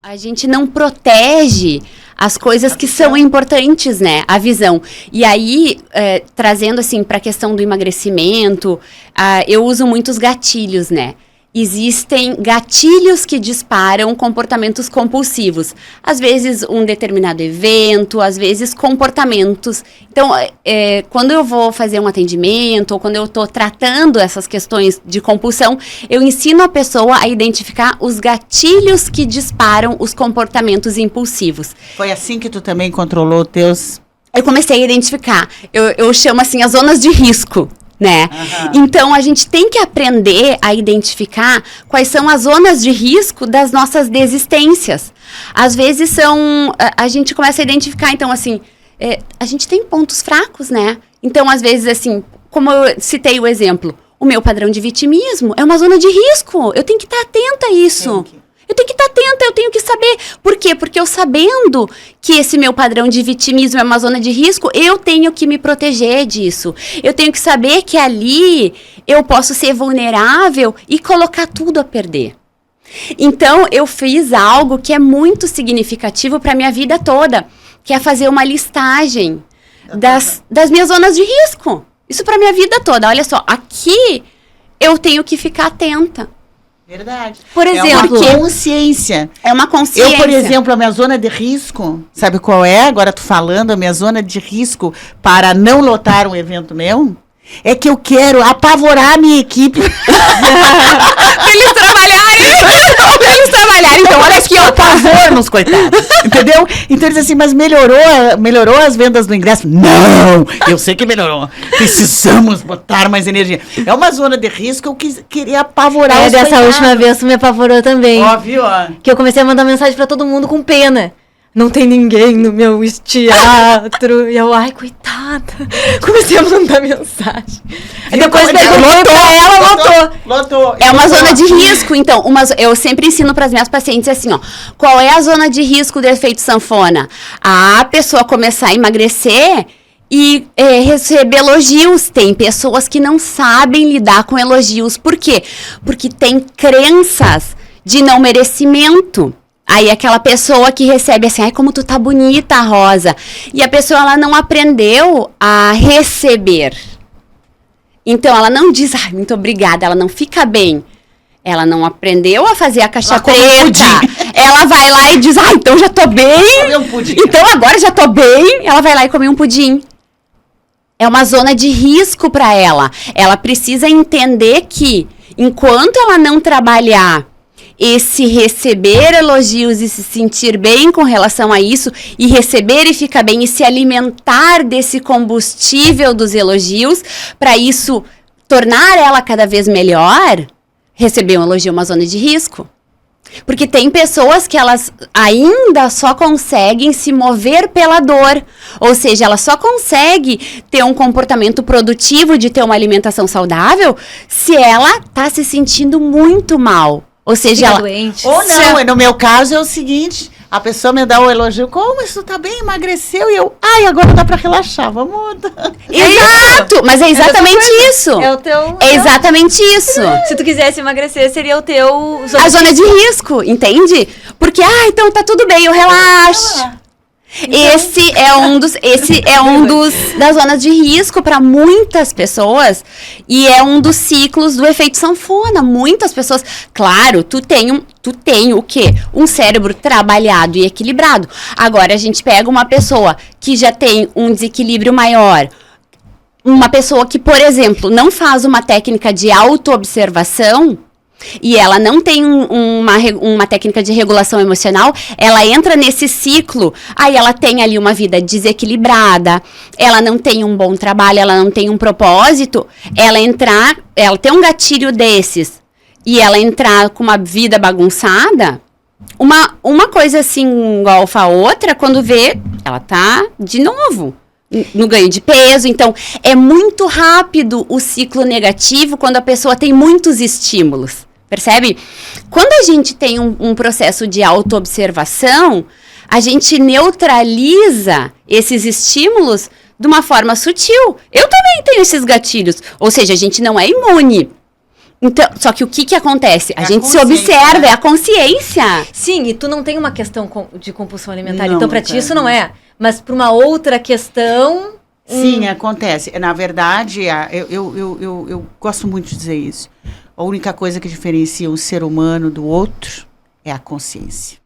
A gente não protege as coisas que são importantes, né? A visão. E aí, trazendo assim para a questão do emagrecimento, eu uso muitos gatilhos, né? Existem gatilhos que disparam comportamentos compulsivos. Às vezes, um determinado evento, às vezes, comportamentos. Então, quando eu vou fazer um atendimento, ou quando eu estou tratando essas questões de compulsão, eu ensino a pessoa a identificar os gatilhos que disparam os comportamentos impulsivos. Foi assim que tu também controlou teus... Eu comecei a identificar. Eu chamo assim as zonas de risco. Né? Uhum. Então, a gente tem que aprender a identificar quais são as zonas de risco das nossas desistências. Às vezes a gente começa a identificar, então, assim, a gente tem pontos fracos, né? Então, às vezes, assim, como eu citei o exemplo, o meu padrão de vitimismo é uma zona de risco. Eu tenho que estar atenta a isso. Eu tenho que estar atenta, eu tenho que saber. Por quê? Porque eu sabendo que esse meu padrão de vitimismo é uma zona de risco, eu tenho que me proteger disso. Eu tenho que saber que ali eu posso ser vulnerável e colocar tudo a perder. Então, eu fiz algo que é muito significativo para a minha vida toda, que é fazer uma listagem das minhas zonas de risco. Isso para a minha vida toda. Olha só, aqui eu tenho que ficar atenta. Verdade. Por exemplo, é uma consciência. É uma consciência. Eu, por exemplo, a minha zona de risco, sabe qual é? Agora tu falando, a minha zona de risco para não lotar um evento meu, é que eu quero apavorar a minha equipe. Pra eles trabalharem. Então, olha aqui, ó, pavor nos coitados. Entendeu? Então eles assim, mas melhorou as vendas do ingresso? Não! Eu sei que melhorou. Precisamos botar mais energia. É uma zona de risco que eu queria apavorar os dessa última vez tu me apavorou também. Óbvio, ó. Que eu comecei a mandar mensagem pra todo mundo com pena. Não tem ninguém no meu teatro. E eu, ai, coitada. Comecei a mandar mensagem. Aí depois perguntei pra ela, lotou. É uma zona de risco, então. Eu sempre ensino para as minhas pacientes assim, ó. Qual é a zona de risco do efeito sanfona? A pessoa começar a emagrecer e receber elogios. Tem pessoas que não sabem lidar com elogios. Por quê? Porque tem crenças de não merecimento. Aí aquela pessoa que recebe assim, ai, como tu tá bonita, Rosa. E a pessoa, ela não aprendeu a receber. Então, ela não diz, ai, muito obrigada, ela não fica bem. Ela não aprendeu a fazer a caixa preta. Ela vai lá e diz, ah, então já tô bem. Então agora já tô bem. Ela vai lá e come um pudim. É uma zona de risco para ela. Ela precisa entender que, enquanto ela não trabalhar esse receber elogios e se sentir bem com relação a isso, e receber e ficar bem, e se alimentar desse combustível dos elogios, para isso tornar ela cada vez melhor, receber um elogio é uma zona de risco. Porque tem pessoas que elas ainda só conseguem se mover pela dor. Ou seja, ela só consegue ter um comportamento produtivo de ter uma alimentação saudável se ela tá se sentindo muito mal. Ou seja, ela doente. Ou não, no meu caso é o seguinte, a pessoa me dá um elogio, como isso tá bem, emagreceu, e eu, ai, agora dá pra relaxar, vamos. Exato, mas é exatamente isso. É o teu... É exatamente isso. Se tu quisesse emagrecer, seria o teu... A zona de risco, entende? Porque, então tá tudo bem, eu relaxo. Então, esse é um dos das zonas de risco para muitas pessoas e é um dos ciclos do efeito sanfona. Muitas pessoas, claro, tu tem o quê? Um cérebro trabalhado e equilibrado. Agora a gente pega uma pessoa que já tem um desequilíbrio maior, uma pessoa que, por exemplo, não faz uma técnica de autoobservação, e ela não tem uma técnica de regulação emocional, ela entra nesse ciclo, aí ela tem ali uma vida desequilibrada, ela não tem um bom trabalho, ela não tem um propósito, ela tem um gatilho desses, e ela entrar com uma vida bagunçada, uma coisa assim igual a outra, quando vê, ela tá de novo no ganho de peso. Então, é muito rápido o ciclo negativo quando a pessoa tem muitos estímulos. Percebe? Quando a gente tem um processo de autoobservação, a gente neutraliza esses estímulos de uma forma sutil. Eu também tenho esses gatilhos. Ou seja, a gente não é imune. Então, só que o que acontece? A É a gente se consciência, observa, né? é a consciência. Sim, e tu não tem uma questão de compulsão alimentar. Não, Então, pra ti cara. isso não é. Mas pra uma outra questão... Sim, acontece. Na verdade, eu gosto muito de dizer isso. A única coisa que diferencia um ser humano do outro é a consciência.